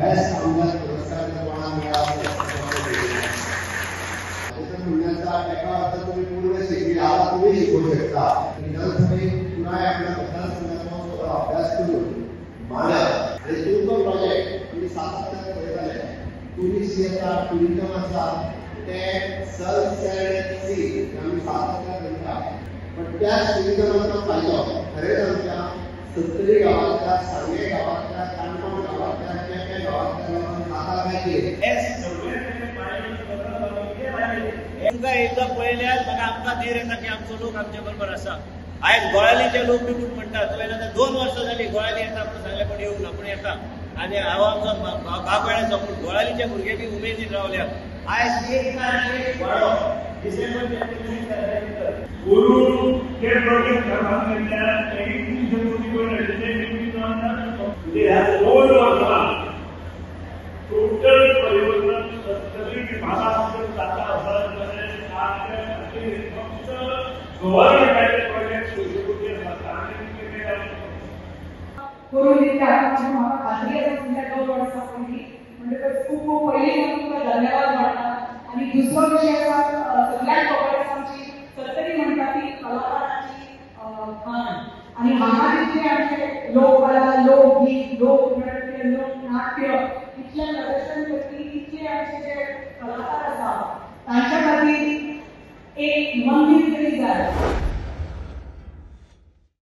best आमदार पुरस्कार कोणाला मिळाला म्हणण्याचा एका अर्थ तुम्ही पूर्ण शिकले आता तुम्ही शिकू शकता विधानसभेत पुन्हा आपल्या मतदारसंघाचा अभ्यास करून मांडा आणि तो प्रोजेक्ट तुम्ही सातत्याने करत आले टुरिस्ट येतात टुरिझम असतात ते सेल्फ सर्व्हिसची आम्ही सातत्याने करता पण त्या टुरिझमाचा फायदा खरेच आमच्या 70 गावातल्या सांगे गावातल्या कानपूर गावातल्या केपे गावातल्या लोकांना आता पाहिजे तुमका एकदा पळयल्यार म्हाका आमकां धीर येता की आमचो लोक आमच्या बरोबर आसा आयज गोळालीचे लोक बी म्हणटात तुवें 2 वर्सां जालीं गोळाली येता म्हणून सांगलें पण येवंक ना पूण येता आनी हांव आमचो बागवाड्याचो पूण गोळालीचे भुरगे बी उमेदीन रावल्यात आयज एक व्हडलो डिसेंबर गुरु के प्रोजेक्ट करण्यात टोटल परिवर्तन सत्तरी महाराष्ट्र जाता फक्त गव्हर्नमेंटाचे प्रोजेक्ट शिवसेनेचे करून दिल्यात म्हाका खात्री आसा तुमच्या 2 वर्सां पयलीं म्हणजे खूब खूब पयलीं तुमकां धन्यवाद म्हणटा आनी दुसरो विशय आसा सगळ्यात खबर आमची सत्तरी म्हणटा ती कलाकारांची खाण आनी हांगा जितले आमचे लोककला लोकगीत लोकनृत्य लोकनाट्य इतले प्रदर्शन करपी इतले आमचे जे कलाकार आसा तांच्या खातीर एक मंदिर तरी जाय